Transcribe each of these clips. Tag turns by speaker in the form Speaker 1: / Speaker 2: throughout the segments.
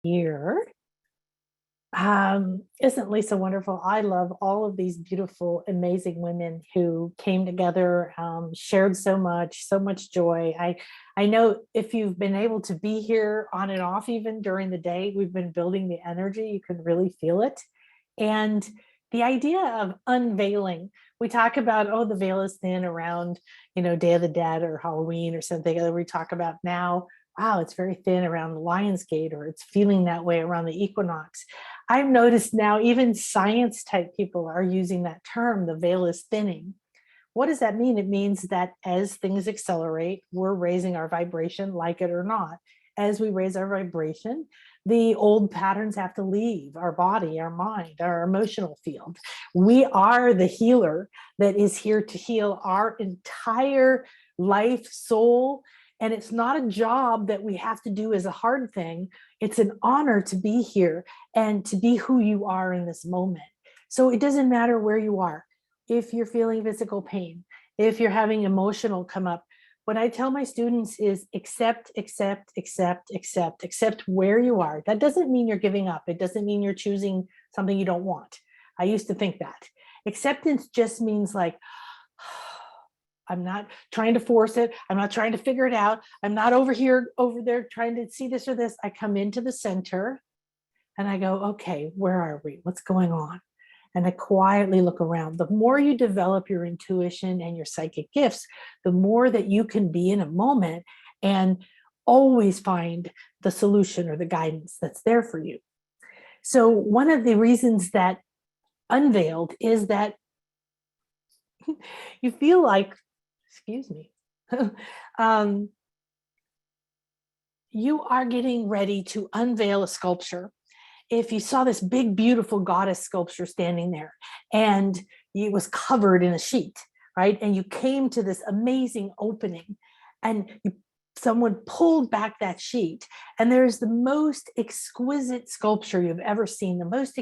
Speaker 1: here. Isn't Lisa wonderful? I love all of these beautiful, amazing women who came together, shared so much joy. I know if you've been able to be here on and off, even during the day, we've been building the energy. You can really feel it. And the idea of unveiling, we talk about, oh, the veil is thin around, Day of the Dead or Halloween or something that we talk about now. Wow, it's very thin around the Lion's Gate, or it's feeling that way around the equinox. I've noticed now even science type people are using that term, the veil is thinning. What does that mean? It means that as things accelerate, we're raising our vibration, like it or not. As we raise our vibration, the old patterns have to leave our body, our mind, our emotional field. We are the healer that is here to heal our entire life, soul. And it's not a job that we have to do as a hard thing. It's an honor to be here and to be who you are in this moment. So it doesn't matter where you are. If you're feeling physical pain, if you're having emotional come up, what I tell my students is accept where you are. That doesn't mean you're giving up. It doesn't mean you're choosing something you don't want. I used to think that. Acceptance just means like, I'm not trying to force it. I'm not trying to figure it out. I'm not over there trying to see this or this. I come into the center and I go, okay, where are we? What's going on? And I quietly look around. The more you develop your intuition and your psychic gifts, the more that you can be in a moment and always find the solution or the guidance that's there for you. So one of the reasons that Unveiled is that you feel like, excuse me, you are getting ready to unveil a sculpture. If you saw this big, beautiful goddess sculpture standing there and it was covered in a sheet, right? And you came to this amazing opening and someone pulled back that sheet and there's the most exquisite sculpture you've ever seen, the most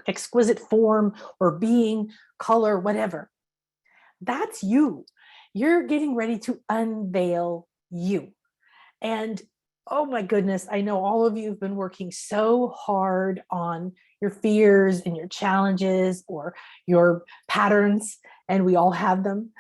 Speaker 1: exquisite form or being, color, whatever. That's you. You're getting ready to unveil you. And oh my goodness, I know all of you have been working so hard on your fears and your challenges or your patterns, and we all have them.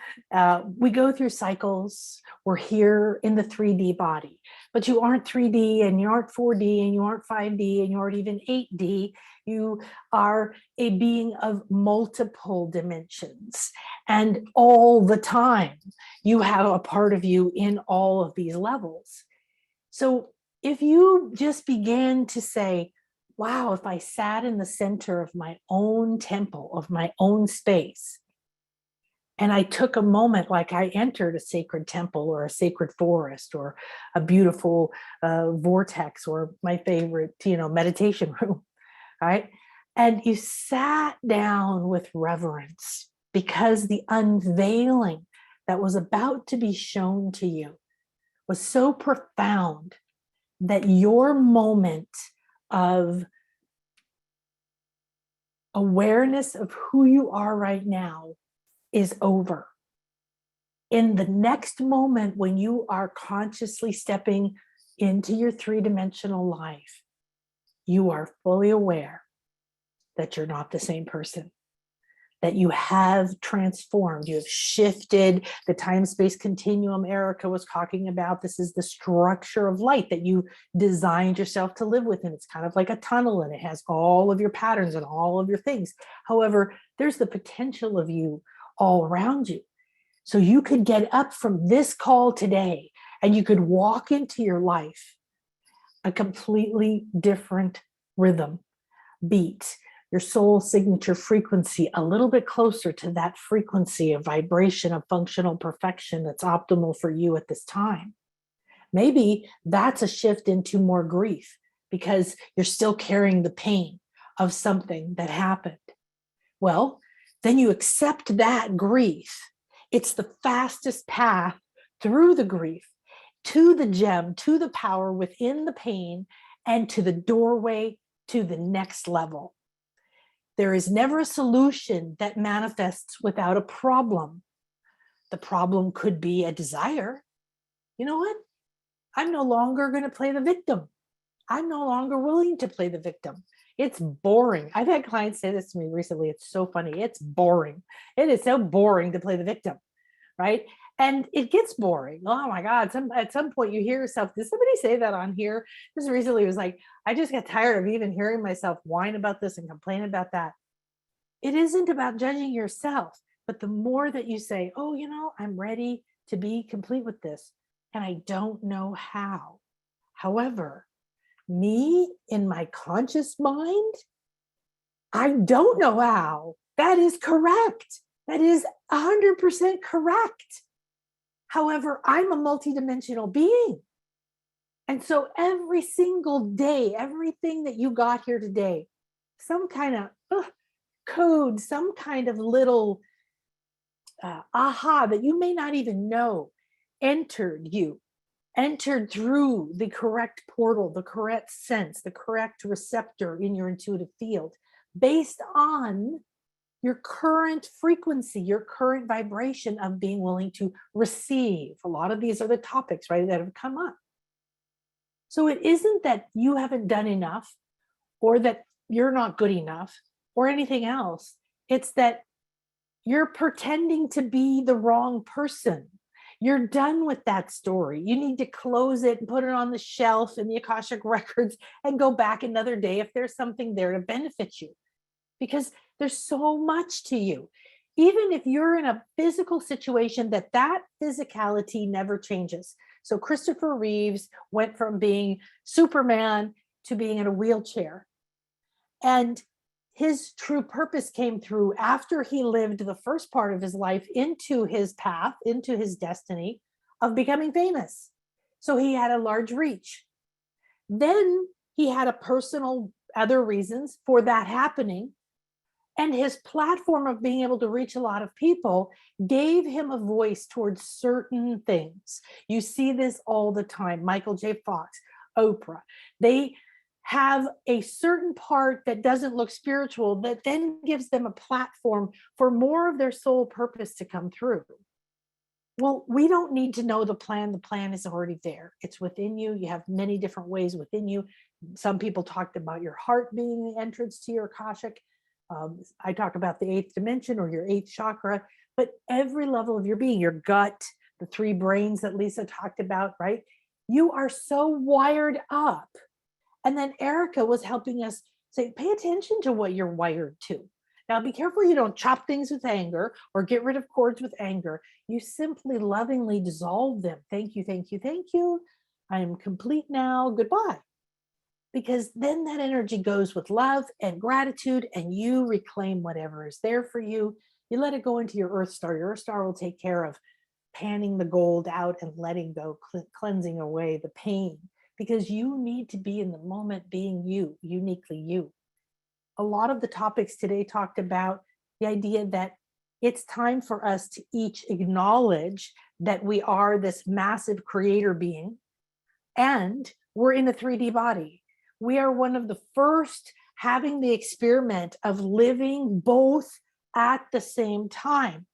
Speaker 1: We go through cycles. We're here in the 3D body, but you aren't 3D and you aren't 4D and you aren't 5D and you aren't even 8D. You are a being of multiple dimensions, and all the time you have a part of you in all of these levels. So if you just began to say, wow, if I sat in the center of my own temple, of my own space, and I took a moment like I entered a sacred temple or a sacred forest or a beautiful vortex or my favorite, meditation room, right? And you sat down with reverence because the unveiling that was about to be shown to you was so profound that your moment of awareness of who you are right now is over. In the next moment, when you are consciously stepping into your three-dimensional life, you are fully aware that you're not the same person, that you have transformed, you have shifted the time-space continuum Erica was talking about. This is the structure of light that you designed yourself to live within. It's kind of like a tunnel and it has all of your patterns and all of your things. However, there's the potential of you all around you. So you could get up from this call today and you could walk into your life a completely different rhythm, beat, your soul signature frequency a little bit closer to that frequency of vibration of functional perfection that's optimal for you at this time. Maybe that's a shift into more grief because you're still carrying the pain of something that happened. Well, then you accept that grief. It's the fastest path through the grief to the gem, to the power within the pain, and to the doorway to the next level. There is never a solution that manifests without a problem. The problem could be a desire. You know what? I'm no longer going to play the victim. I'm no longer willing to play the victim. It's boring. I've had clients say this to me recently. It's so funny. It's boring. It is so boring to play the victim, right? And it gets boring. Oh my God. At some point you hear yourself, did somebody say that on here? Just recently, it was like, I just got tired of even hearing myself whine about this and complain about that. It isn't about judging yourself, but the more that you say, oh, I'm ready to be complete with this, and I don't know how. However, me in my conscious mind, I don't know how. That is correct. That is 100% correct. However, I'm a multidimensional being. And so every single day, everything that you got here today, some kind of code, some kind of little aha that you may not even know entered through the correct portal, the correct sense, the correct receptor in your intuitive field, based on your current frequency, your current vibration of being willing to receive. A lot of these are the topics, right, that have come up. So it isn't that you haven't done enough or that you're not good enough or anything else. It's that you're pretending to be the wrong person. You're done with that story. You need to close it and put it on the shelf in the Akashic Records and go back another day if there's something there to benefit you. Because there's so much to you. Even if you're in a physical situation, that physicality never changes. So Christopher Reeves went from being Superman to being in a wheelchair. And his true purpose came through after he lived the first part of his life into his path, into his destiny of becoming famous. So he had a large reach. Then he had a personal other reasons for that happening. And his platform of being able to reach a lot of people gave him a voice towards certain things. You see this all the time. Michael J. Fox, Oprah, they have a certain part that doesn't look spiritual that then gives them a platform for more of their soul purpose to come through. Well, we don't need to know the plan. The plan is already there. It's within you. You have many different ways within you. Some people talked about your heart being the entrance to your Akashic. I talk about the 8th dimension or your 8th chakra, but every level of your being, your gut, the 3 brains that Lisa talked about, right? You are so wired up. And then Erica was helping us say, pay attention to what you're wired to. Now, be careful you don't chop things with anger or get rid of cords with anger. You simply lovingly dissolve them. Thank you, thank you, thank you. I am complete now. Goodbye. Because then that energy goes with love and gratitude, and you reclaim whatever is there for you. You let it go into your Earth Star. Your Earth Star will take care of panning the gold out and letting go, cleansing away the pain, because you need to be in the moment being you, uniquely you. A lot of the topics today talked about the idea that it's time for us to each acknowledge that we are this massive creator being, and we're in a 3D body. We are one of the first having the experiment of living both at the same time.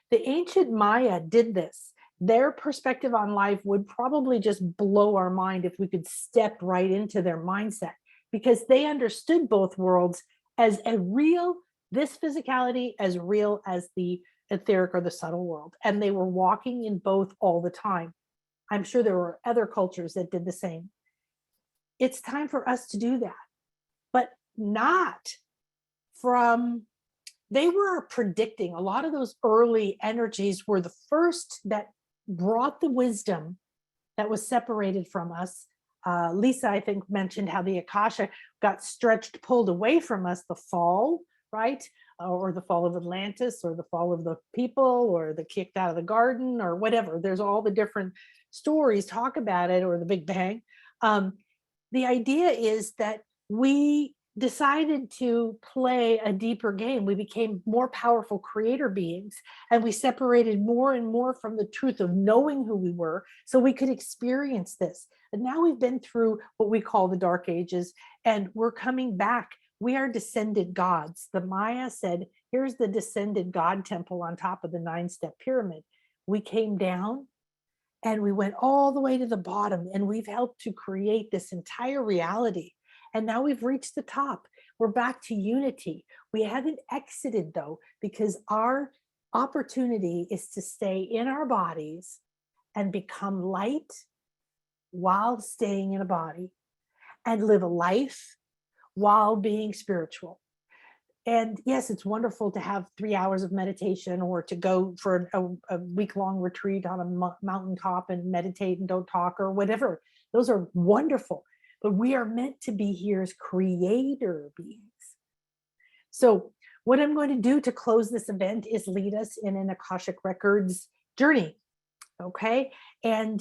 Speaker 1: The ancient Maya did this. Their perspective on life would probably just blow our mind if we could step right into their mindset, because they understood both worlds as a real, this physicality as real as the etheric or the subtle world. And they were walking in both all the time. I'm sure there were other cultures that did the same. It's time for us to do that, but not from, they were predicting, a lot of those early energies were the first that brought the wisdom that was separated from us. Lisa, I think, mentioned how the Akasha got stretched, pulled away from us, the fall, right? Or the fall of Atlantis, or the fall of the people, or the kicked out of the garden, or whatever. There's all the different stories talk about it, or the Big Bang. The idea is that we decided to play a deeper game. We became more powerful creator beings, and we separated more and more from the truth of knowing who we were so we could experience this. And now we've been through what we call the Dark Ages, and we're coming back. We are descended gods. The Maya said, here's the descended God temple on top of the 9-step pyramid. We came down and we went all the way to the bottom, and we've helped to create this entire reality. And now we've reached the top. We're back to unity. We haven't exited though, because our opportunity is to stay in our bodies and become light while staying in a body, and live a life while being spiritual. And yes, it's wonderful to have 3 hours of meditation, or to go for a week-long retreat on a mountaintop and meditate and don't talk, or whatever. Those are wonderful. But we are meant to be here as creator beings. So what I'm going to do to close this event is lead us in an Akashic Records journey. Okay. And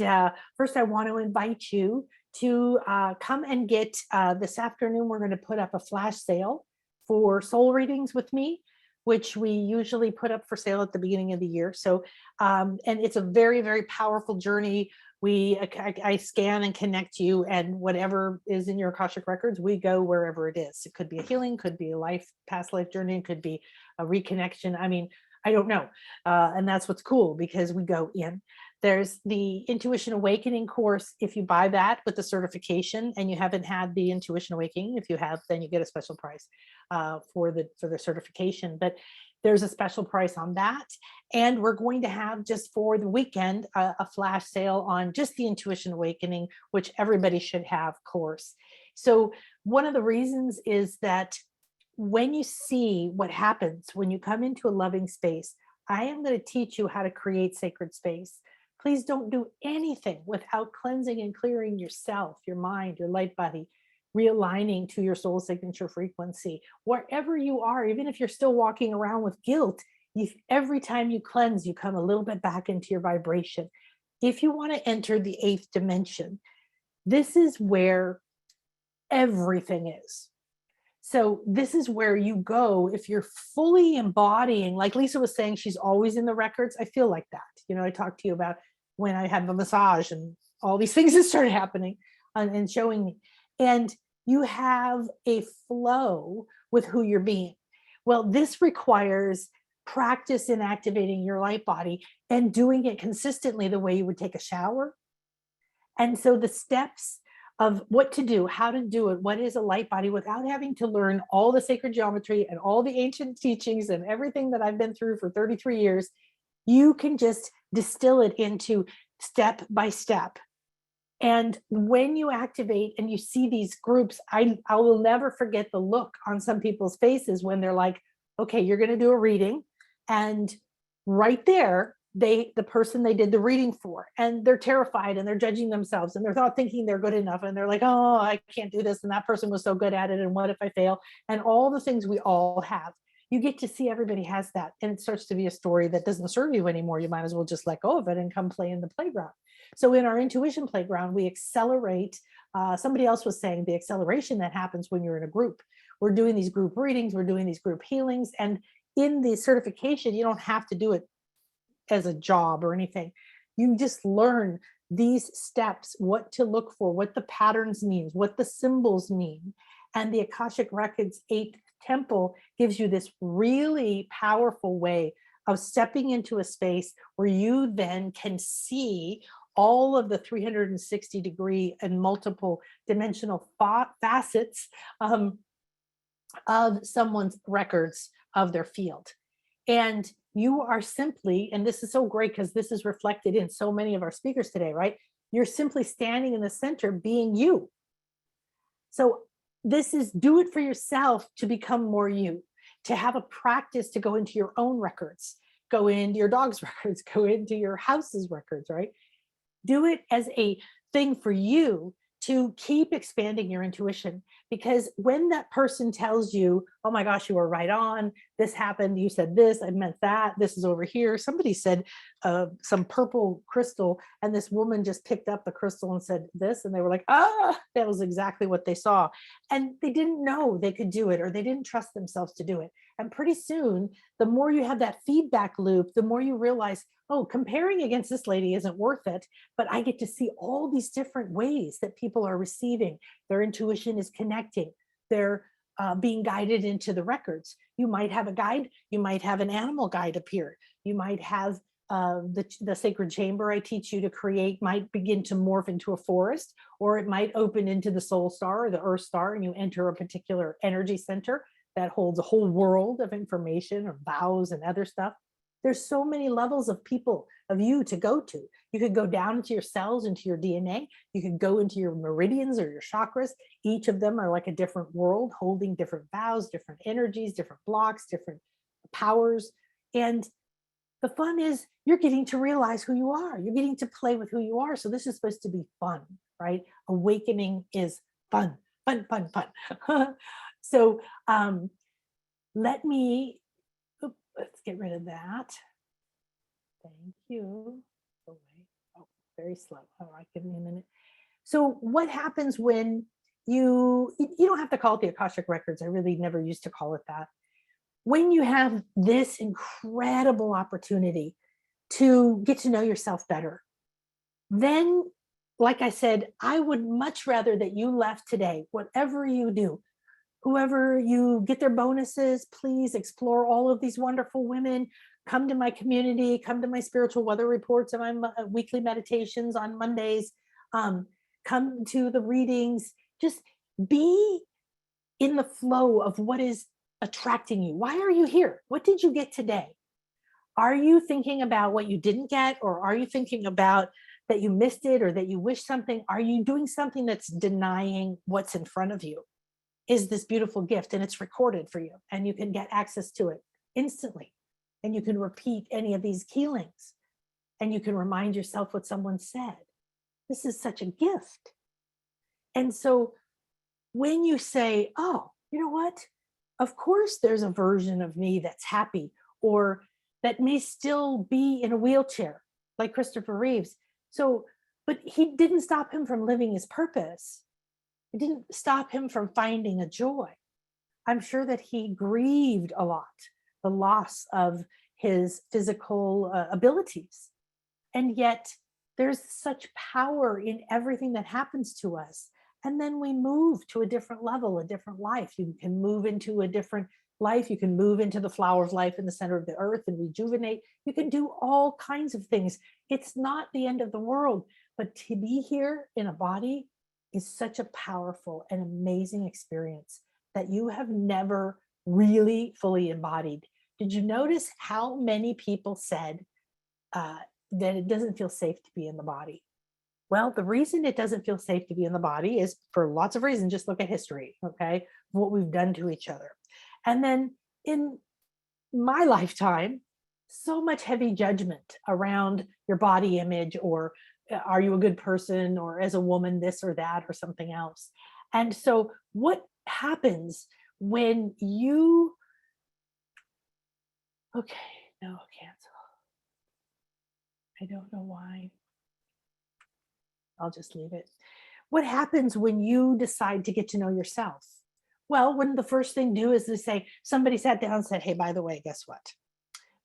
Speaker 1: first, I want to invite you to come and get this afternoon. We're going to put up a flash sale for soul readings with me, which we usually put up for sale at the beginning of the year. So, and it's a very, very powerful journey. I scan and connect you, and whatever is in your Akashic Records, we go wherever it is. It could be a healing, could be a past life journey, it could be a reconnection. I mean, I don't know. And that's what's cool, because we go in. There's the Intuition Awakening course. If you buy that with the certification and you haven't had the Intuition Awakening, if you have, then you get a special price for the certification. But there's a special price on that. And we're going to have, just for the weekend, a flash sale on just the Intuition Awakening, which everybody should have course. So one of the reasons is that when you see what happens when you come into a loving space, I am going to teach you how to create sacred space. Please don't do anything without cleansing and clearing yourself, your mind, your light body, realigning to your soul signature frequency. Wherever you are, even if you're still walking around with guilt, every time you cleanse, you come a little bit back into your vibration. If you want to enter the 8th dimension, this is where everything is. So this is where you go if you're fully embodying, like Lisa was saying, she's always in the records. I feel like that. You know, I talked to you about when I had the massage and all these things that started happening and showing me. And you have a flow with who you're being. Well, this requires practice in activating your light body and doing it consistently the way you would take a shower. And so the steps of what to do, how to do it, what is a light body, without having to learn all the sacred geometry and all the ancient teachings and everything that I've been through for 33 years, you can just distill it into step by step. And when you activate and you see these groups, I will never forget the look on some people's faces when they're like, okay, you're going to do a reading. And right there, the person they did the reading for, and they're terrified and they're judging themselves and they're not thinking they're good enough. And they're like, oh, I can't do this. And that person was so good at it. And what if I fail? And all the things we all have. You get to see everybody has that. And it starts to be a story that doesn't serve you anymore. You might as well just let go of it and come play in the playground. So in our intuition playground, we accelerate. Somebody else was saying the acceleration that happens when you're in a group. We're doing these group readings, we're doing these group healings. And in the certification, you don't have to do it as a job or anything. You just learn these steps, what to look for, what the patterns mean, what the symbols mean. And the Akashic Records 8th temple gives you this really powerful way of stepping into a space where you then can see all of the 360-degree and multiple dimensional facets of someone's records of their field. And you are simply, and this is so great because this is reflected in so many of our speakers today, right? You're simply standing in the center being you. So this is do it for yourself to become more you, to have a practice to go into your own records, go into your dog's records, go into your house's records, right? Do it as a thing for you to keep expanding your intuition. Because when that person tells you, oh my gosh, you were right on, this happened, you said this, I meant that, this is over here. Somebody said some purple crystal, and this woman just picked up the crystal and said this, and they were like, that was exactly what they saw. And they didn't know they could do it, or they didn't trust themselves to do it. And pretty soon, the more you have that feedback loop, the more you realize, oh, comparing against this lady isn't worth it, but I get to see all these different ways that people are receiving. Their intuition is connecting. They're being guided into the records. You might have a guide. You might have an animal guide appear. You might have the sacred chamber I teach you to create might begin to morph into a forest, or it might open into the soul star or the earth star, and you enter a particular energy center that holds a whole world of information or vows and other stuff. There's so many levels of people, of you to go to. You could go down into your cells, into your DNA. You could go into your meridians or your chakras. Each of them are like a different world, holding different vows, different energies, different blocks, different powers. And the fun is you're getting to realize who you are. You're getting to play with who you are. So this is supposed to be fun, right? Awakening is fun, fun, fun, fun. So let me, let's get rid of that. Thank you. Oh, very slow. All right, give me a minute. So what happens when you don't have to call it the Akashic Records. I really never used to call it that. When you have this incredible opportunity to get to know yourself better, then, like I said, I would much rather that you left today, whatever you do, whoever you get their bonuses, please explore all of these wonderful women, come to my community, come to my spiritual weather reports and my weekly meditations on Mondays, come to the readings, just be in the flow of what is attracting you. Why are you here? What did you get today? Are you thinking about what you didn't get, or are you thinking about that you missed it or that you wish something? Are you doing something that's denying what's in front of you? Is this beautiful gift, and it's recorded for you, and you can get access to it instantly, and you can repeat any of these healings, and you can remind yourself what someone said. This is such a gift. And so when you say, oh, you know what? Of course, there's a version of me that's happy, or that may still be in a wheelchair, like Christopher Reeves. So, but he didn't stop him from living his purpose. It didn't stop him from finding a joy. I'm sure that he grieved a lot, the loss of his physical abilities. And yet there's such power in everything that happens to us. And then we move to a different level, a different life. You can move into a different life. You can move into the flower of life in the center of the earth and rejuvenate. You can do all kinds of things. It's not the end of the world, but to be here in a body is such a powerful and amazing experience that you have never really fully embodied. Did you notice how many people said that it doesn't feel safe to be in the body? Well, the reason it doesn't feel safe to be in the body is for lots of reasons. Just look at history, okay? What we've done to each other. And then in my lifetime, so much heavy judgment around your body image, or are you a good person, or as a woman, this or that, or something else. And so what happens when you, okay, no, cancel. I don't know why. I'll just leave it. What happens when you decide to get to know yourself? Well, when the first thing do is to say, somebody sat down and said, hey, by the way, guess what?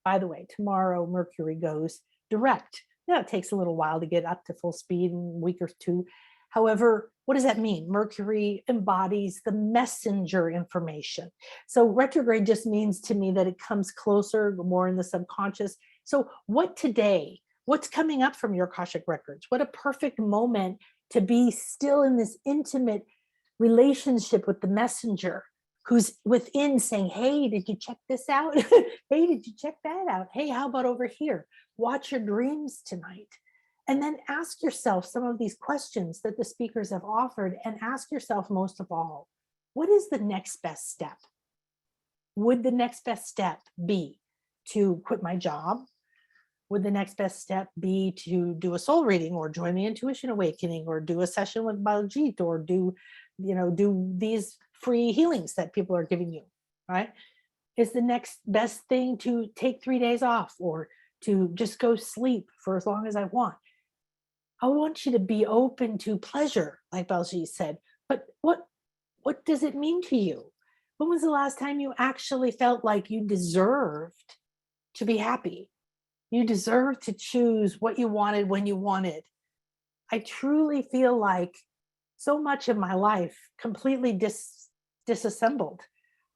Speaker 1: By the way, tomorrow Mercury goes direct. Now it takes a little while to get up to full speed, in a week or two. However, what does that mean? Mercury embodies the messenger information. So retrograde just means to me that it comes closer, more in the subconscious. So what today? What's coming up from your Akashic Records? What a perfect moment to be still in this intimate relationship with the messenger who's within, saying, hey, did you check this out? Hey, did you check that out? Hey, how about over here? Watch your dreams tonight. And then ask yourself some of these questions that the speakers have offered, and ask yourself, most of all, what is the next best step? Would the next best step be to quit my job? Would the next best step be to do a soul reading, or join the intuition awakening, or do a session with Baljit, or do these free healings that people are giving you, right? Is the next best thing to take 3 days off, or to just go sleep for as long as I want? I want you to be open to pleasure, like Baljit said, but what does it mean to you? When was the last time you actually felt like you deserved to be happy? You deserve to choose what you wanted when you wanted. I truly feel like so much of my life completely disassembled.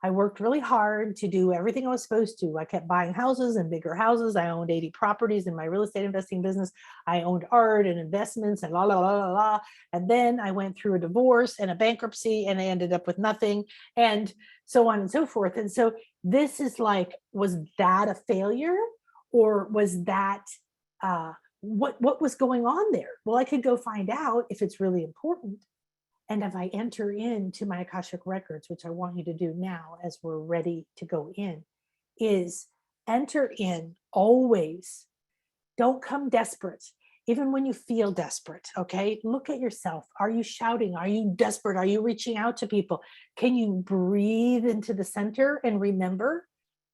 Speaker 1: I worked really hard to do everything I was supposed to. I kept buying houses and bigger houses. I owned 80 properties in my real estate investing business. I owned art and investments and la, la, la, la, la. And then I went through a divorce and a bankruptcy and I ended up with nothing and so on and so forth. And so this is like, was that a failure or was that, what was going on there? Well, I could go find out if it's really important. And if I enter into my Akashic Records, which I want you to do now as we're ready to go in, is enter in always. Don't come desperate, even when you feel desperate, okay? Look at yourself. Are you shouting? Are you desperate? Are you reaching out to people? Can you breathe into the center and remember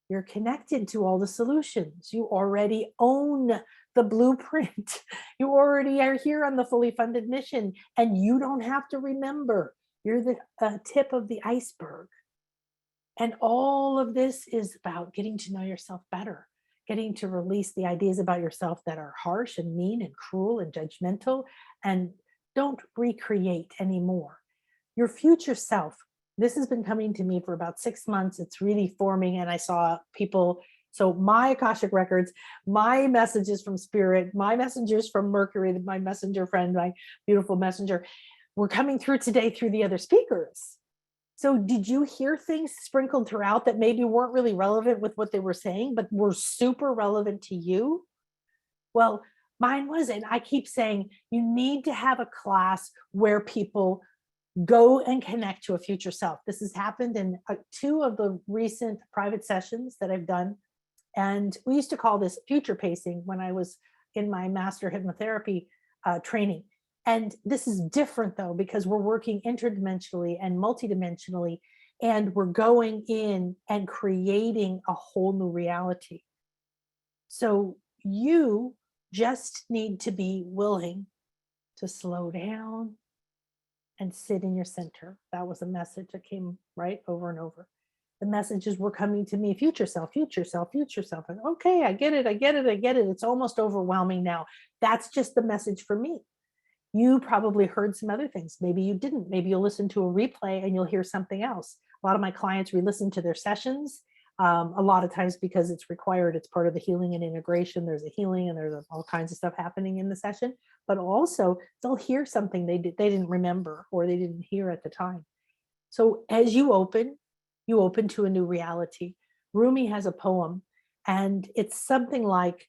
Speaker 1: you're connected to all the solutions. You already own the blueprint. You already are here on the fully funded mission and you don't have to remember. You're the tip of the iceberg. And all of this is about getting to know yourself better, getting to release the ideas about yourself that are harsh and mean and cruel and judgmental, and don't recreate anymore. Your future self, this has been coming to me for about 6 months. It's really forming, and I saw people. So my Akashic Records, my messages from Spirit, my messengers from Mercury, my messenger friend, my beautiful messenger, were coming through today through the other speakers. So did you hear things sprinkled throughout that maybe weren't really relevant with what they were saying, but were super relevant to you? Well, mine wasn't. I keep saying you need to have a class where people go and connect to a future self. This has happened in 2 of the recent private sessions that I've done. And we used to call this future pacing when I was in my master hypnotherapy training. And this is different though, because we're working interdimensionally and multidimensionally, and we're going in and creating a whole new reality. So you just need to be willing to slow down and sit in your center. That was a message that came right over and over. The messages were coming to me, future self, future self, future self. And okay, I get it, I get it, I get it. It's almost overwhelming now. That's just the message for me. You probably heard some other things. Maybe you didn't. Maybe you'll listen to a replay and you'll hear something else. A lot of my clients re-listen to their sessions a lot of times because it's required. It's part of the healing and integration. There's a healing and there's all kinds of stuff happening in the session. But also they'll hear something they didn't remember or they didn't hear at the time. So as you open to a new reality. Rumi has a poem and it's something like,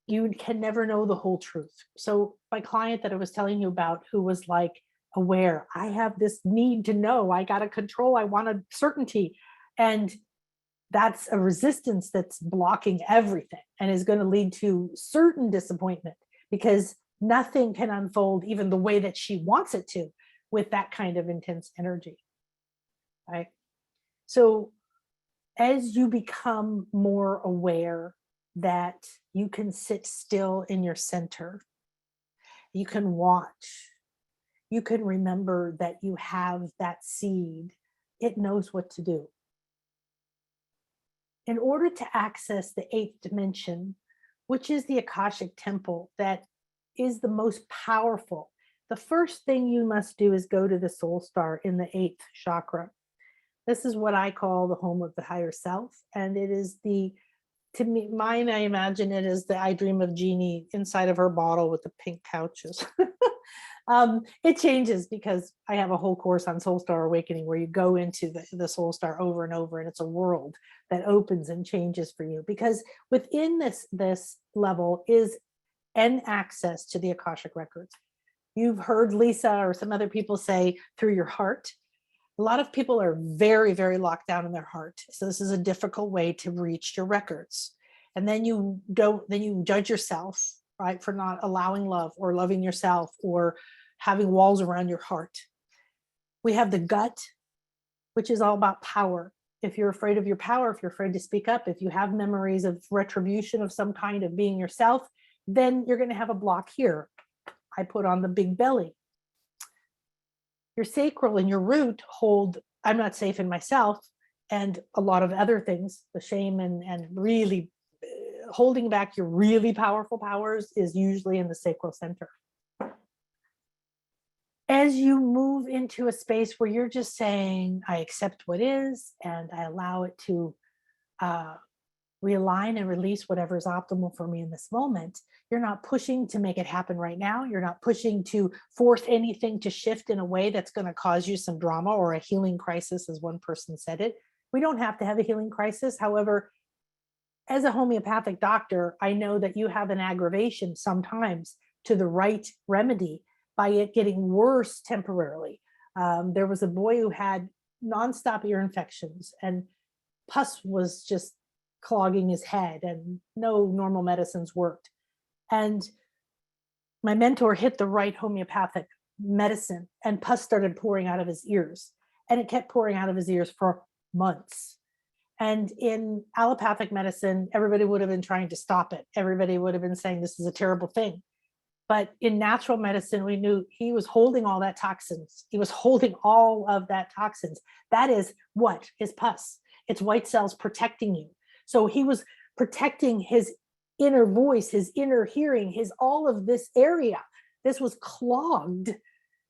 Speaker 1: you can never know the whole truth. So my client that I was telling you about, who was like aware, I have this need to know, I got to control, I want a certainty. And that's a resistance that's blocking everything and is going to lead to certain disappointment because nothing can unfold even the way that she wants it to with that kind of intense energy, right? So as you become more aware that you can sit still in your center, you can watch, you can remember that you have that seed, it knows what to do. In order to access the 8th dimension, which is the Akashic temple that is the most powerful, the first thing you must do is go to the soul star in the 8th chakra. This is what I call the home of the higher self. And it is to me, mine, I imagine it as the I Dream of Jeannie inside of her bottle with the pink pouches. It changes because I have a whole course on Soul Star Awakening where you go into the Soul Star over and over, and it's a world that opens and changes for you. Because within this level is an access to the Akashic Records. You've heard Lisa or some other people say through your heart. A lot of people are very, very locked down in their heart. So this is a difficult way to reach your records. And then you judge yourself, right, for not allowing love or loving yourself or having walls around your heart. We have the gut, which is all about power. If you're afraid of your power, if you're afraid to speak up, if you have memories of retribution of some kind of being yourself, then you're going to have a block here. I put on the big belly. Your sacral and your root hold, I'm not safe in myself, and a lot of other things, the shame and really holding back your really powerful powers is usually in the sacral center. as you move into a space where you're just saying, I accept what is, and I allow it to realign and release whatever is optimal for me in this moment, you're not pushing to make it happen right now. You're not pushing to force anything to shift in a way that's going to cause you some drama or a healing crisis, as one person said it. We don't have to have a healing crisis. However, as a homeopathic doctor, I know that you have an aggravation sometimes to the right remedy by it getting worse temporarily. There was a boy who had nonstop ear infections, and pus was just clogging his head, and no normal medicines worked. And my mentor hit the right homeopathic medicine, and pus started pouring out of his ears, and it kept pouring out of his ears for months. And in allopathic medicine, everybody would have been trying to stop it. Everybody would have been saying this is a terrible thing. But in natural medicine, we knew he was holding all that toxins. He was holding all of that toxins. That is what is pus. It's white cells protecting you. So he was protecting his inner voice, his inner hearing, his all of this area. This was clogged.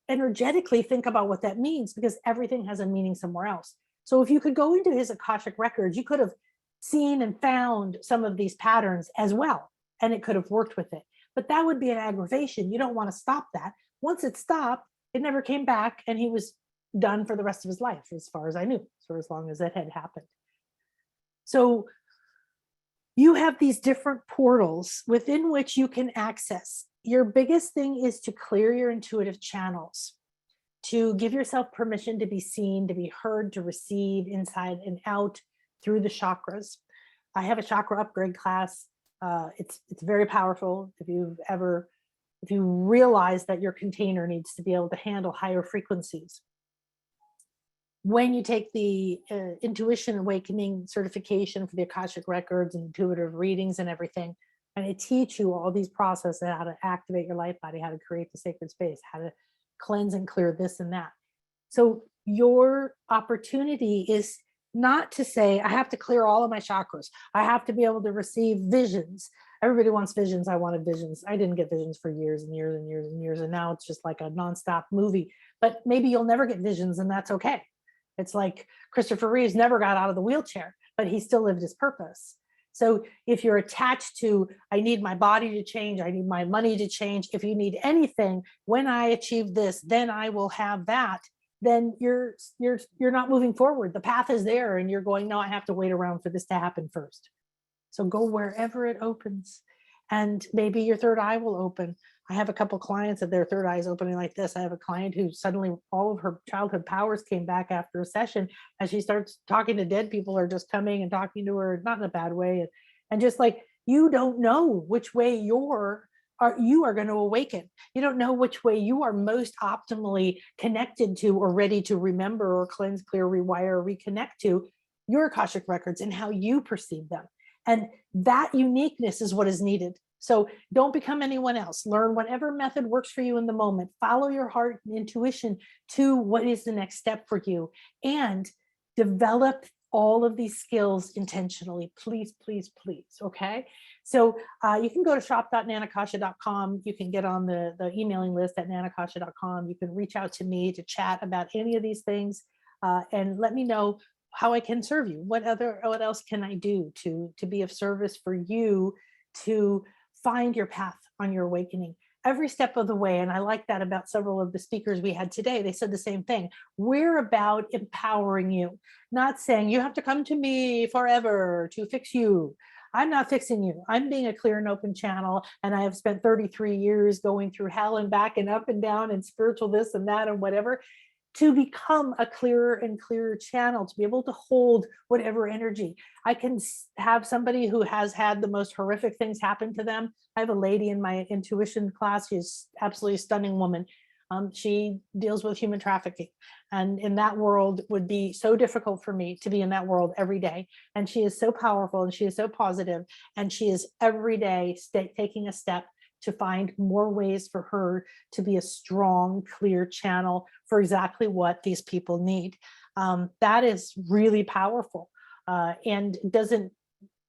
Speaker 1: Energetically, think about what that means, because everything has a meaning somewhere else. So if you could go into his Akashic records, you could have seen and found some of these patterns as well, and it could have worked with it. But that would be an aggravation. You don't want to stop that. Once it stopped, it never came back, and he was done for the rest of his life, as far as I knew, for as long as that had happened. So you have these different portals within which you can access. Your biggest thing is to clear your intuitive channels, to give yourself permission to be seen, to be heard, to receive inside and out through the chakras. I have a chakra upgrade class. It's very powerful. If you realize that your container needs to be able to handle higher frequencies. When you take the intuition awakening certification for the Akashic records and intuitive readings and everything, and I teach you all these processes, how to activate your light body, how to create the sacred space, how to cleanse and clear this and that. So your opportunity is not to say, I have to clear all of my chakras. I have to be able to receive visions. Everybody wants visions. I wanted visions. I didn't get visions for years and years and years and years. And now it's just like a nonstop movie. But maybe you'll never get visions, and that's okay. It's like Christopher Reeves never got out of the wheelchair, but he still lived his purpose. So if you're attached to, I need my body to change, I need my money to change, if you need anything, when I achieve this, then I will have that, then you're not moving forward. The path is there, and you're going, no, I have to wait around for this to happen first. So go wherever it opens, and maybe your third eye will open. I have a couple clients that their third eye is opening like this. I have a client who suddenly all of her childhood powers came back after a session, and she starts talking to dead people, or just coming and talking to her, not in a bad way. And just like, you don't know which way you are going to awaken. You don't know which way you are most optimally connected to, or ready to remember, or cleanse, clear, rewire, reconnect to your Akashic records and how you perceive them. And that uniqueness is what is needed. So don't become anyone else. Learn whatever method works for you in the moment. Follow your heart and intuition to what is the next step for you, and develop all of these skills intentionally. Please, please, please. Okay. So you can go to shop.nanakasha.com. You can get on the emailing list at nanakasha.com. You can reach out to me to chat about any of these things, and let me know how I can serve you. What else can I do to be of service for you to find your path on your awakening every step of the way? And I like that about several of the speakers we had today. They said the same thing. We're about empowering you, not saying you have to come to me forever to fix you. I'm not fixing you. I'm being a clear and open channel. And I have spent 33 years going through hell and back and up and down and spiritual this and that and whatever, to become a clearer and clearer channel, to be able to hold whatever energy. I can have somebody who has had the most horrific things happen to them. I have a lady in my intuition class. She's absolutely a stunning woman. She deals with human trafficking. And in that world, it would be so difficult for me to be in that world every day. And she is so powerful, and she is so positive, and she is every day taking a step to find more ways for her to be a strong, clear channel for exactly what these people need. That is really powerful, and doesn't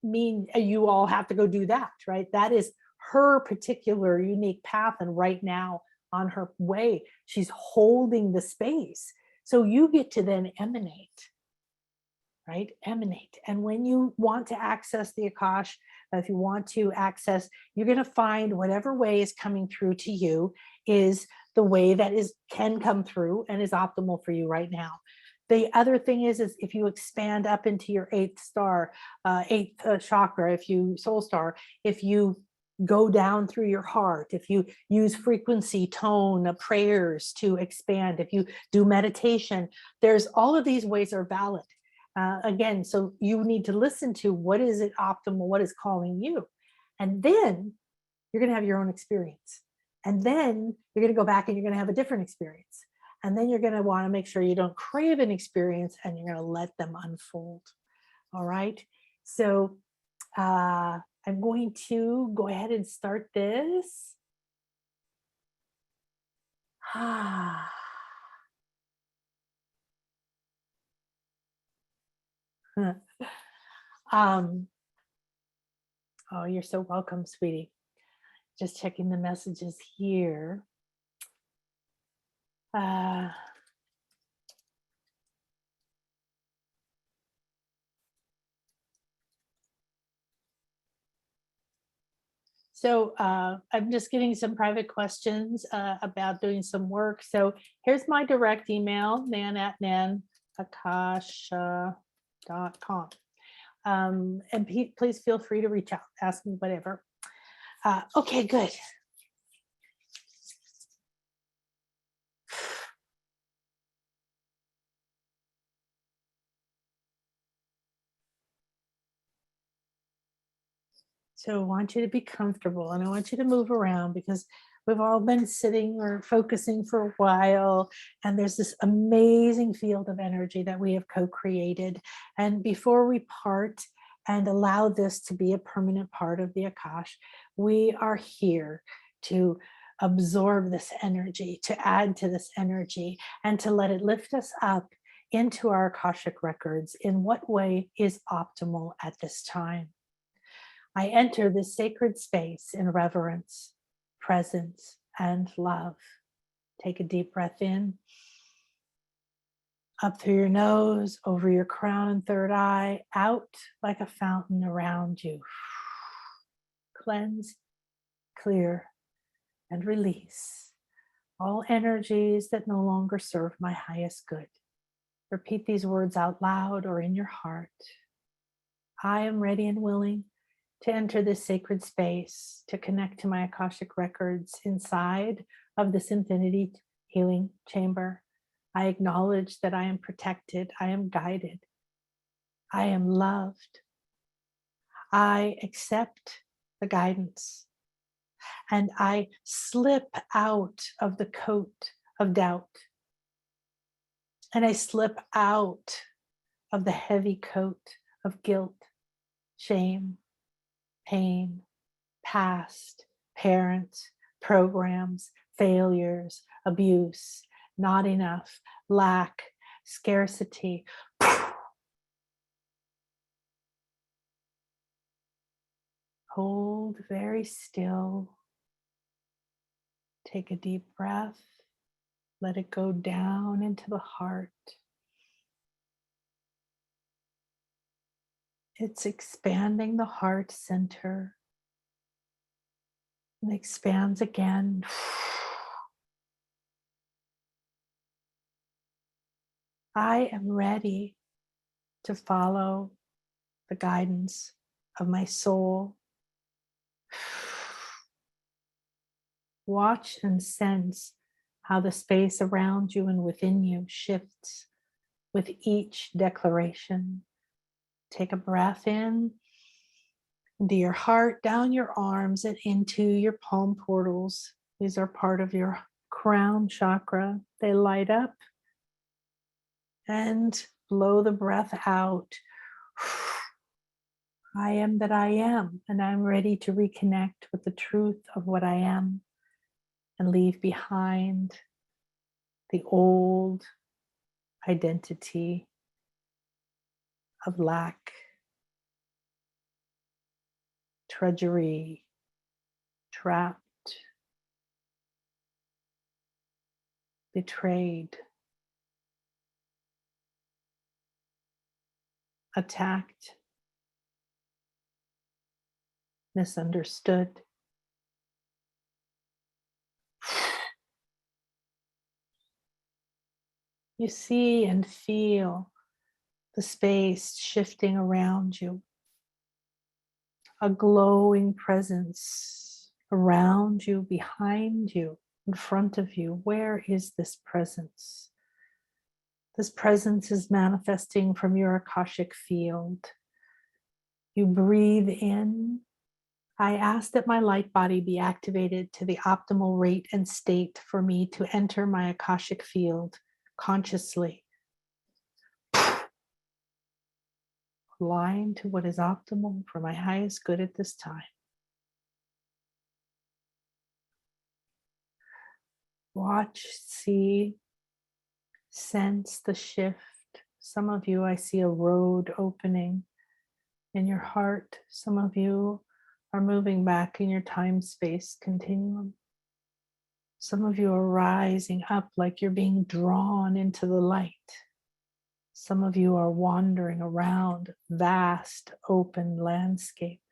Speaker 1: mean you all have to go do that, right? That is her particular unique path. And right now, on her way. She's holding the space. So you get to then emanate, right? Emanate. And when you want to access the Akash, if you want to access, you're going to find whatever way is coming through to you is the way that can come through and is optimal for you right now. The other thing is if you expand up into your eighth chakra, if you soul star, if you go down through your heart, if you use frequency, tone, prayers to expand, if you do meditation, there's all of these ways are valid. Again, so you need to listen to what is it optimal, what is calling you. And then you're going to have your own experience. And then you're going to go back and you're going to have a different experience. And then you're going to want to make sure you don't crave an experience and you're going to let them unfold. All right. So I'm going to go ahead and start this. Oh, you're so welcome, sweetie. Just checking the messages here. So I'm just getting some private questions about doing some work. So here's my direct email, nan@nanakasha.com. And please feel free to reach out, ask me whatever. Okay, good. So I want you to be comfortable and I want you to move around because we've all been sitting or focusing for a while, and there's this amazing field of energy that we have co-created. And before we part and allow this to be a permanent part of the Akash, we are here to absorb this energy, to add to this energy, and to let it lift us up into our Akashic records in what way is optimal at this time. I enter this sacred space in reverence, presence, and love. Take a deep breath in, up through your nose, over your crown and third eye, out like a fountain around you. Cleanse, clear, and release all energies that no longer serve my highest good. Repeat these words out loud or in your heart. I am ready and willing to enter this sacred space, to connect to my Akashic records inside of this infinity healing chamber. I acknowledge that I am protected, I am guided, I am loved. I accept the guidance, and I slip out of the coat of doubt, and I slip out of the heavy coat of guilt, shame, pain, past, parents, programs, failures, abuse, not enough, lack, scarcity. Hold very still. Take a deep breath. Let it go down into the heart. It's expanding the heart center. And expands again. I am ready to follow the guidance of my soul. Watch and sense how the space around you and within you shifts with each declaration. Take a breath in into your heart, down your arms, and into your palm portals. These are part of your crown chakra. They light up, and blow the breath out. I am that I am, and I'm ready to reconnect with the truth of what I am and leave behind the old identity of lack, drudgery, trapped, betrayed, attacked, misunderstood. You see and feel the space shifting around you, a glowing presence around you, behind you, in front of you. Where is this presence? This presence is manifesting from your Akashic field. You breathe in. I ask that my light body be activated to the optimal rate and state for me to enter my Akashic field consciously. Aligned to what is optimal for my highest good at this time. Watch, see, sense the shift. Some of you, I see a road opening in your heart. Some of you are moving back in your time-space continuum. Some of you are rising up like you're being drawn into the light. Some of you are wandering around vast open landscape.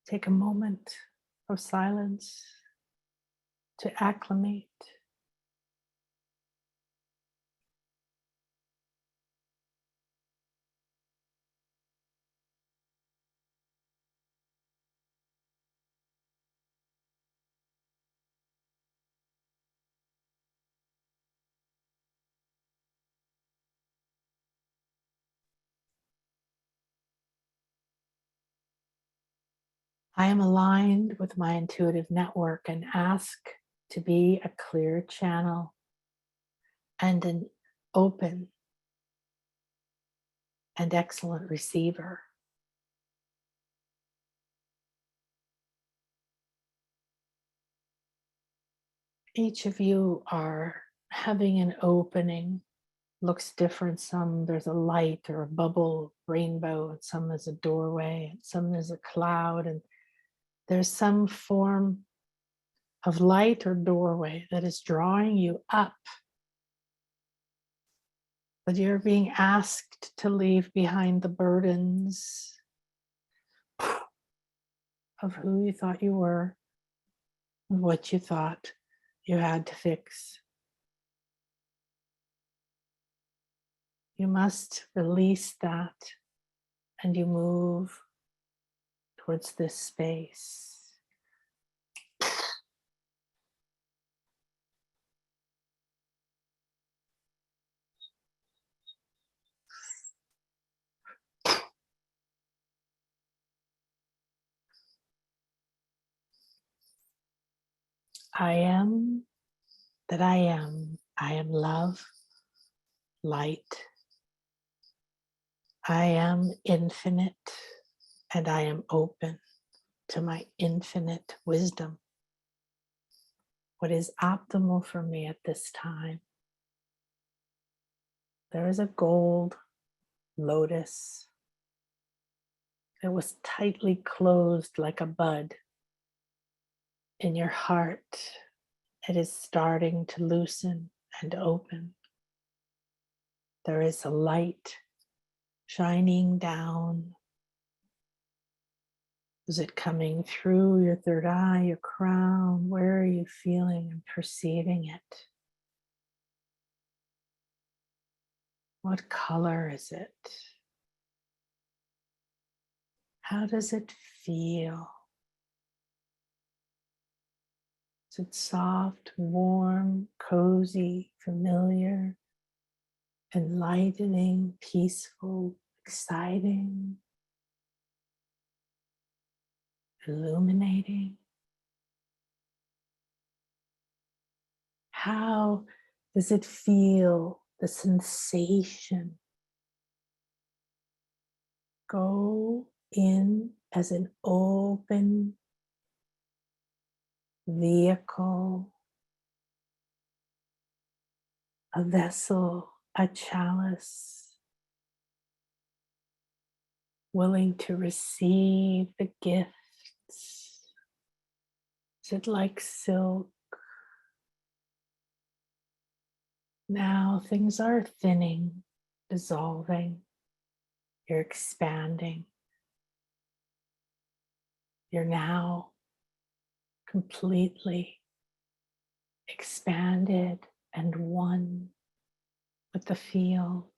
Speaker 1: Take a moment of silence to acclimate. I am aligned with my intuitive network and ask to be a clear channel and an open and excellent receiver. Each of you are having an opening. Looks different. Some there's a light or a bubble, rainbow, and some is a doorway, and some is a cloud, and there's some form of light or doorway that is drawing you up. But you're being asked to leave behind the burdens of who you thought you were and what you thought you had to fix. You must release that and you move towards this space. I am that I am. I am love, light. I am infinite and I am open to my infinite wisdom. What is optimal for me at this time? There is a gold lotus. It was tightly closed like a bud. In your heart, it is starting to loosen and open. There is a light shining down. Is it coming through your third eye, your crown? Where are you feeling and perceiving it? What color is it? How does it feel? Is it soft, warm, cozy, familiar, enlightening, peaceful, exciting, illuminating? How does it feel, the sensation? Go in as an open vehicle, a vessel, a chalice, willing to receive the gifts. Is it like silk, Now things are thinning, dissolving. You're expanding. You're now completely expanded and one with the field.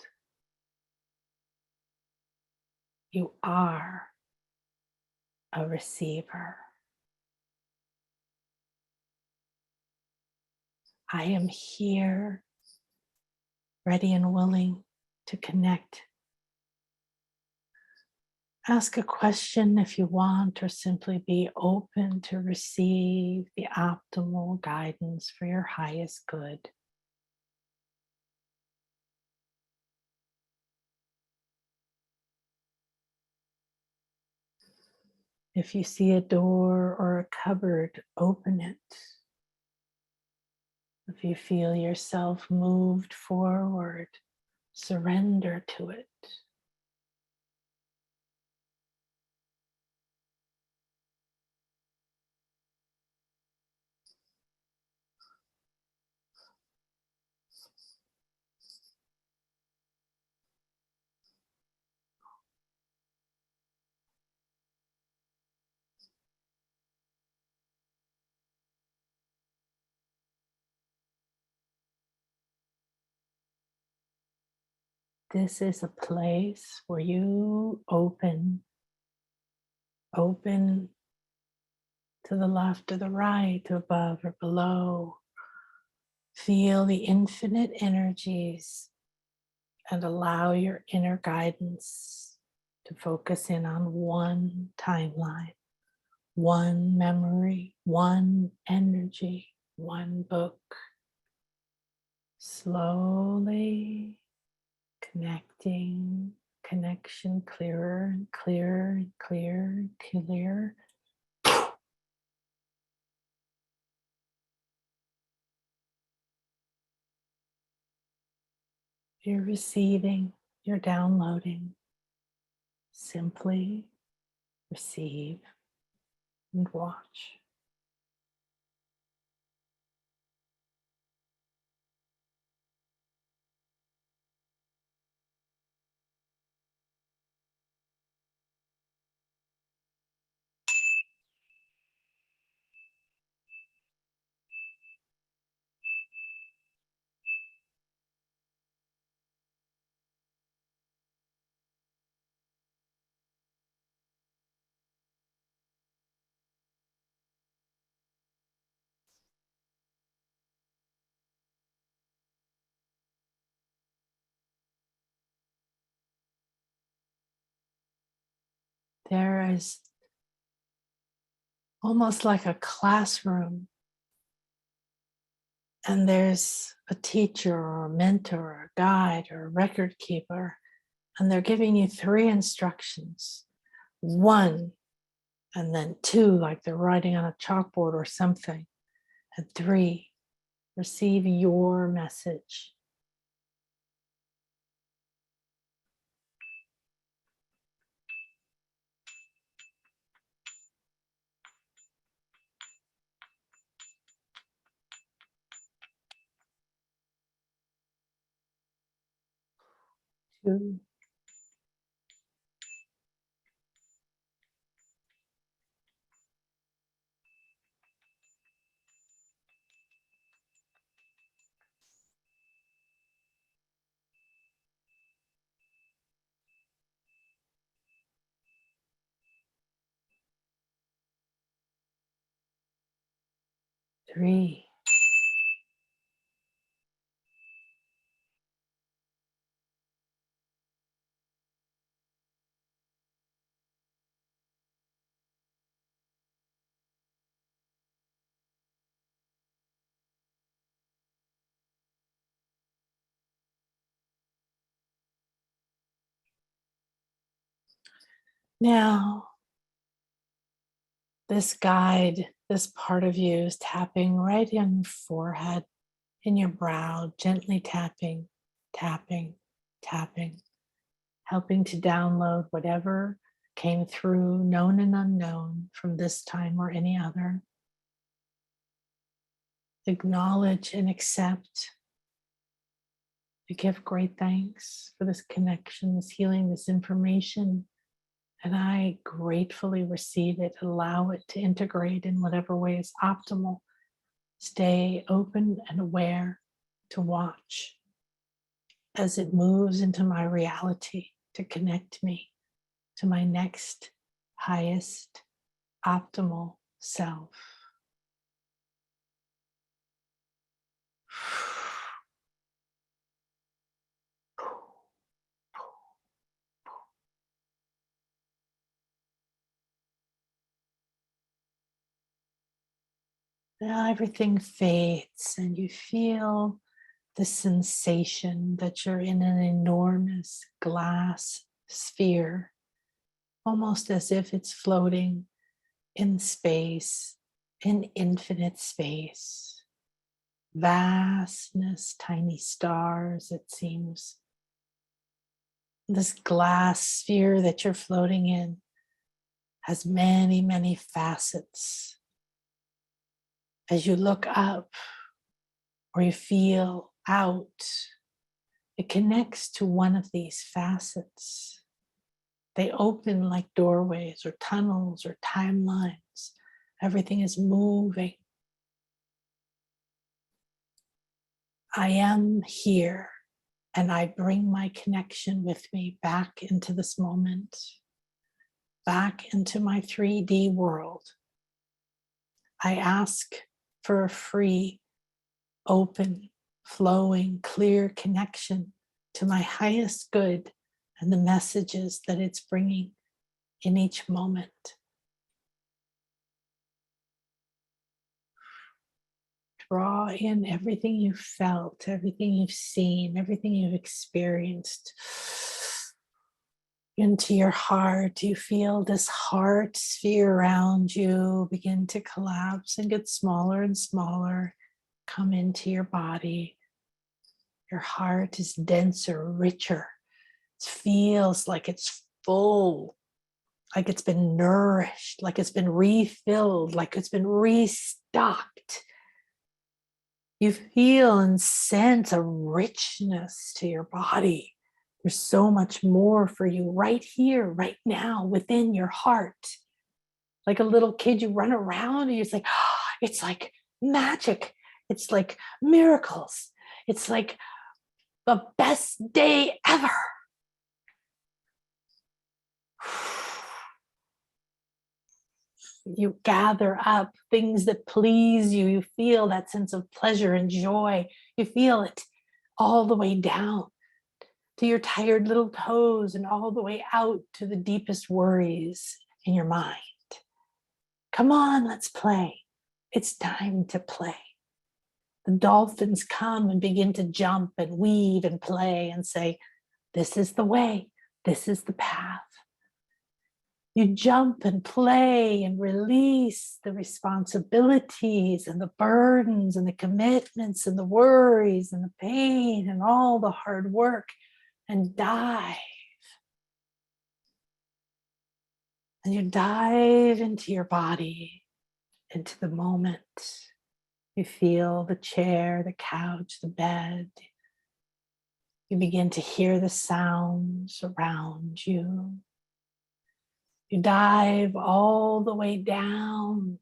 Speaker 1: You are a receiver. I am here, ready and willing to connect. Ask a question if you want, or simply be open to receive the optimal guidance for your highest good. If you see a door or a cupboard, open it. If you feel yourself moved forward, surrender to it. This is a place where you open to the left or the right, above or below. Feel the infinite energies and allow your inner guidance to focus in on one timeline, one memory, one energy, one book. Slowly connecting, connection clearer and clearer and clearer and clearer. You're receiving, you're downloading. Simply receive and watch. There is almost like a classroom, and there's a teacher or a mentor or a guide or a record keeper, and they're giving you 3 instructions. 1, and then 2, like they're writing on a chalkboard or something, and 3, receive your message. Two, 3. Now, this guide, this part of you is tapping right in your forehead, in your brow, gently tapping, tapping, tapping, helping to download whatever came through, known and unknown, from this time or any other. Acknowledge and accept I give great thanks for this connection, this healing, this information, and I gratefully receive it, allow it to integrate in whatever way is optimal. Stay open and aware to watch as it moves into my reality to connect me to my next highest optimal self. Now everything fades and you feel the sensation that you're in an enormous glass sphere, almost as if it's floating in space, in infinite space. Vastness, tiny stars, it seems. This glass sphere that you're floating in has many, many facets. As you look up or you feel out, it connects to one of these facets. They open like doorways or tunnels or timelines. Everything is moving. I am here, and I bring my connection with me back into this moment, back into my 3D world. I ask for a free, open, flowing, clear connection to my highest good and the messages that it's bringing in each moment. Draw in everything you've felt, everything you've seen, everything you've experienced into your heart. You feel this heart sphere around you begin to collapse and get smaller and smaller. Come into your body. Your heart is denser, richer. It feels like it's full, like it's been nourished, like it's been refilled, like it's been restocked. You feel and sense a richness to your body. There's so much more for you right here, right now, within your heart. Like a little kid, you run around and you're like, oh, it's like magic. It's like miracles. It's like the best day ever. You gather up things that please you. You feel that sense of pleasure and joy. You feel it all the way down to your tired little toes and all the way out to the deepest worries in your mind. Come on, let's play. It's time to play. The dolphins come and begin to jump and weave and play and say, this is the way, this is the path. You jump and play and release the responsibilities and the burdens and the commitments and the worries and the pain and all the hard work and dive. And you dive into your body, into the moment. You feel the chair, the couch, the bed. You begin to hear the sounds around you. You dive all the way down.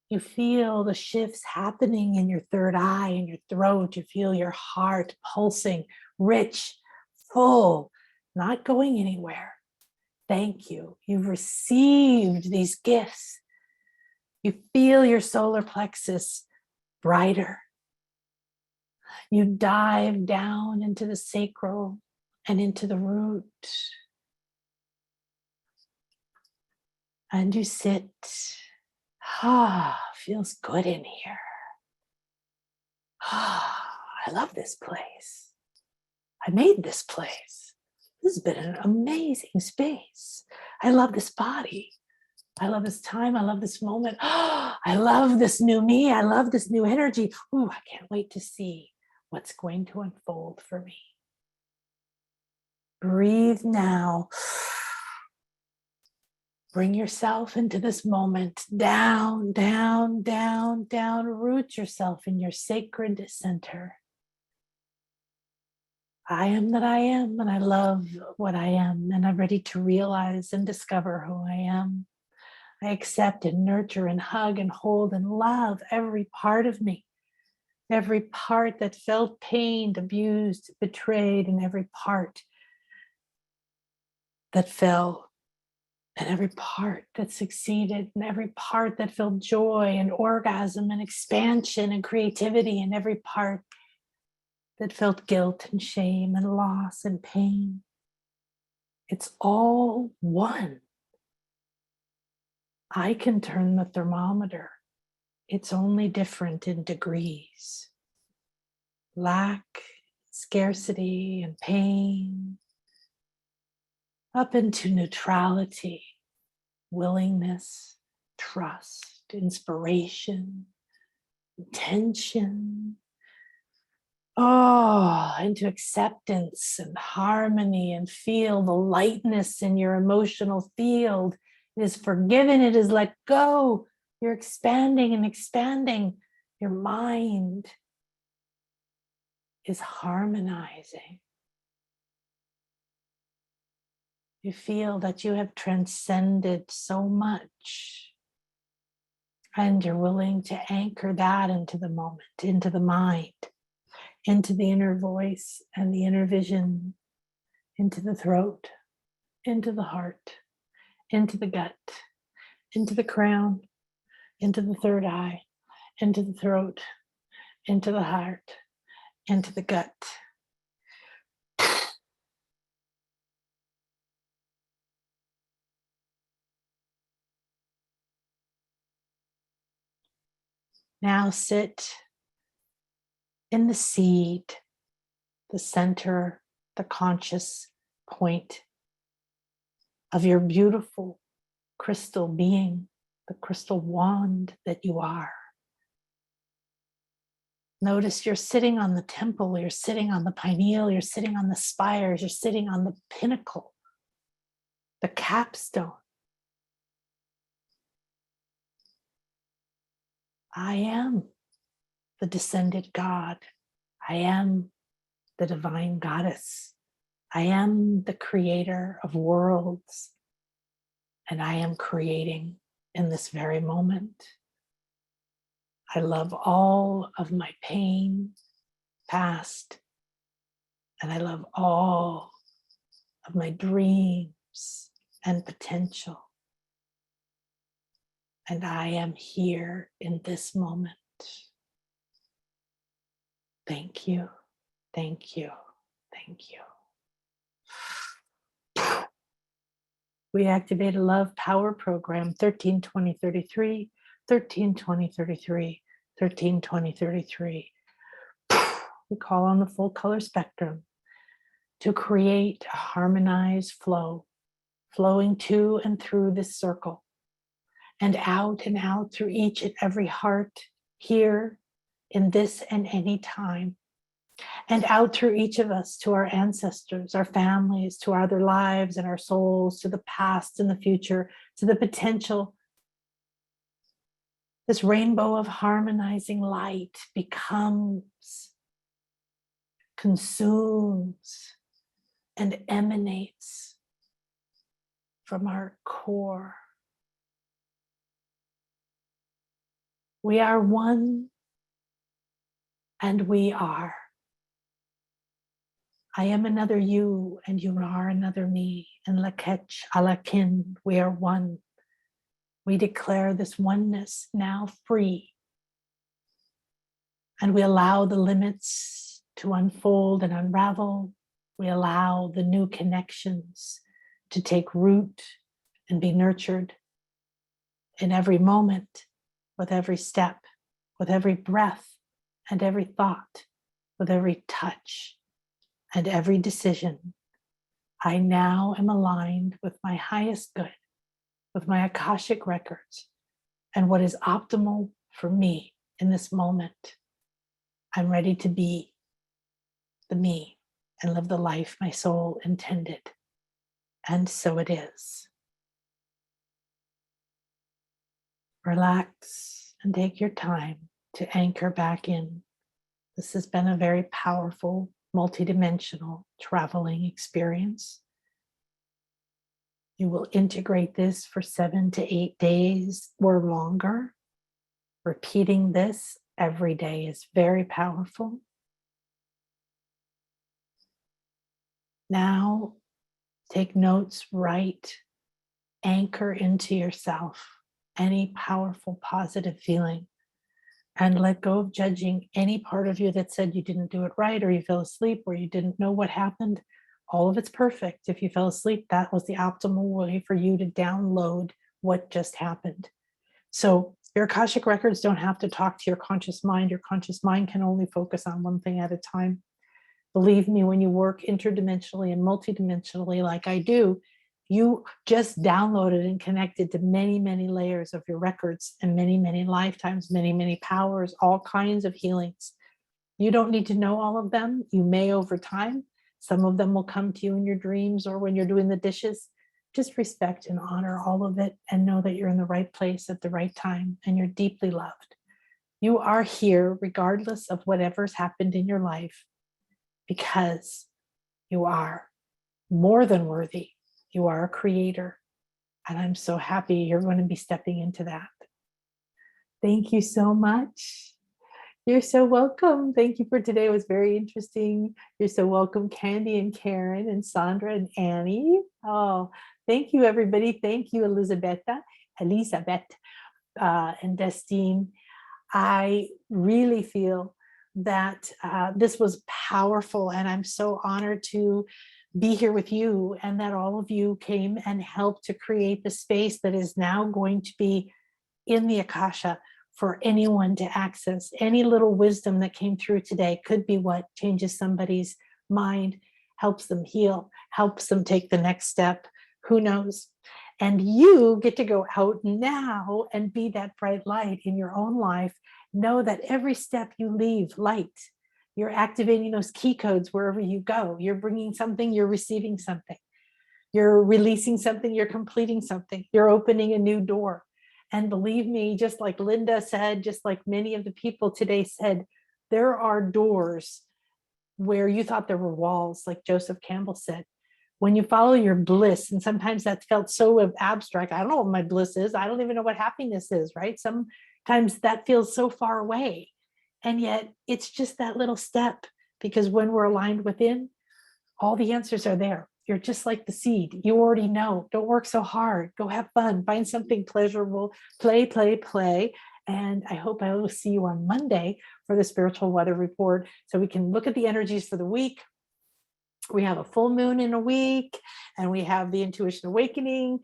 Speaker 1: You feel the shifts happening in your third eye, in your throat. You feel your heart pulsing, rich, full, not going anywhere. Thank you. You've received these gifts. You feel your solar plexus brighter. You dive down into the sacral and into the root. And you sit. Feels good in here. I love this place. I made this place. This has been an amazing space. I love this body. I love this time. I love this moment. I love this new me. I love this new energy. Ooh, I can't wait to see what's going to unfold for me. Breathe now. Bring yourself into this moment. Down, down, down, down. Root yourself in your sacred center. I am that I am, and I love what I am, and I'm ready to realize and discover who I am. I accept and nurture and hug and hold and love every part of me, every part that felt pained, abused, betrayed, and every part that fell, and every part that succeeded, and every part that felt joy and orgasm and expansion and creativity, and every part that felt guilt and shame and loss and pain. It's all one. I can turn the thermometer. It's only different in degrees. Lack, scarcity, and pain, up into neutrality, willingness, trust, inspiration, intention. Into acceptance and harmony, and feel the lightness in your emotional field. It is forgiven, it is let go. You're expanding and expanding. Your mind is harmonizing. You feel that you have transcended so much, and you're willing to anchor that into the moment, into the mind, into the inner voice and the inner vision, into the throat, into the heart, into the gut, into the crown, into the third eye, into the throat, into the heart, into the gut. Now sit in the seed, the center, the conscious point of your beautiful crystal being, the crystal wand that you are. Notice you're sitting on the temple, you're sitting on the pineal, you're sitting on the spires, you're sitting on the pinnacle, the capstone. I am the descended God. I am the divine goddess. I am the creator of worlds. And I am creating in this very moment. I love all of my pain, past, and I love all of my dreams and potential. And I am here in this moment. Thank you, thank you, thank you. We activate a love power program, 13-20-33, 13-20-33, 13-20-33. We call on the full color spectrum to create a harmonized flow, flowing to and through this circle, and out through each and every heart here in this and any time, and out through each of us to our ancestors, our families, to our other lives and our souls, to the past and the future, to the potential. This rainbow of harmonizing light becomes, consumes, and emanates from our core. We are one, and we are. I am another you, and you are another me. And Lakech Alakin, we are one. We declare this oneness now free. And we allow the limits to unfold and unravel. We allow the new connections to take root and be nurtured in every moment, with every step, with every breath and every thought, with every touch and every decision. I now am aligned with my highest good, with my Akashic Records, and what is optimal for me in this moment. I'm ready to be the me and live the life my soul intended. And so it is. Relax and take your time to anchor back in. This has been a very powerful multidimensional traveling experience. You will integrate this for 7 to 8 days or longer. Repeating this every day is very powerful. Now, take notes, write, anchor into yourself any powerful, positive feeling, and let go of judging any part of you that said you didn't do it right, or you fell asleep, or you didn't know what happened. All of it's perfect. If you fell asleep, that was the optimal way for you to download what just happened. So your Akashic records don't have to talk to your conscious mind. Your conscious mind can only focus on one thing at a time. Believe me, when you work interdimensionally and multidimensionally like I do, you just downloaded and connected to many, many layers of your records and many, many lifetimes, many, many powers, all kinds of healings. You don't need to know all of them. You may over time. Some of them will come to you in your dreams or when you're doing the dishes. Just respect and honor all of it and know that you're in the right place at the right time and you're deeply loved. You are here regardless of whatever's happened in your life because you are more than worthy. You are a creator. And I'm so happy you're going to be stepping into that. Thank you so much. You're so welcome. Thank you for today. It was very interesting. You're so welcome, Candy and Karen and Sandra and Annie. Oh, thank you, everybody. Thank you, Elizabeth, and Destine. I really feel that this was powerful, and I'm so honored to be here with you and that all of you came and helped to create the space that is now going to be in the Akasha for anyone to access. Any little wisdom that came through today could be what changes somebody's mind, helps them heal, helps them take the next step. Who knows? And you get to go out now and be that bright light in your own life. Know that every step you leave light. You're activating those key codes wherever you go. You're bringing something, you're receiving something. You're releasing something, you're completing something. You're opening a new door. And believe me, just like Linda said, just like many of the people today said, there are doors where you thought there were walls, like Joseph Campbell said. When you follow your bliss, and sometimes that felt so abstract. I don't know what my bliss is. I don't even know what happiness is, right? Sometimes that feels so far away. And yet it's just that little step, because when we're aligned within, all the answers are there. You're just like the seed. You already know. Don't work so hard. Go have fun. Find something pleasurable. Play. And I hope I will see you on Monday for the spiritual weather report, so we can look at the energies for the week. We have a full moon in a week, and we have the Intuition Awakening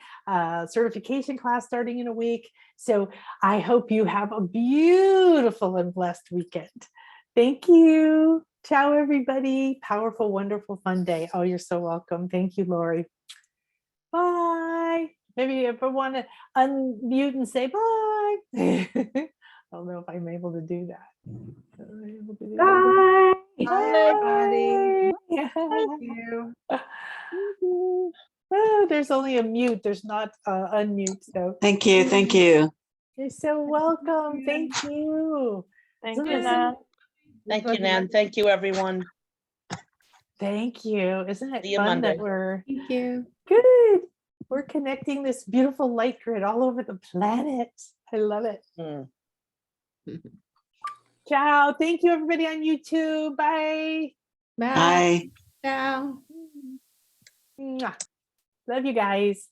Speaker 1: certification class starting in a week. So I hope you have a beautiful and blessed weekend. Thank you. Ciao, everybody. Powerful, wonderful, fun day. Oh, you're so welcome. Thank you, Lori. Bye. Maybe if I want to unmute and say bye. I don't know if I'm able to do that.
Speaker 2: Bye.
Speaker 3: Bye, everybody.
Speaker 1: Thank
Speaker 3: you.
Speaker 1: Oh, there's only a mute. There's not unmute. So
Speaker 2: Thank you. Thank you.
Speaker 1: you're so welcome. Thank you.
Speaker 3: Thank
Speaker 1: Isn't
Speaker 3: you,
Speaker 1: this-
Speaker 3: Nan.
Speaker 4: Thank you, Nan. Thank you, everyone.
Speaker 1: Thank you. Isn't it
Speaker 4: See you
Speaker 1: fun
Speaker 4: Monday.
Speaker 1: that we're
Speaker 3: Thank you.
Speaker 1: good? We're connecting this beautiful light grid all over the planet. I love it. Ciao. Thank you, everybody on YouTube. Bye.
Speaker 2: Bye.
Speaker 3: Ciao.
Speaker 1: Mwah. Love you guys.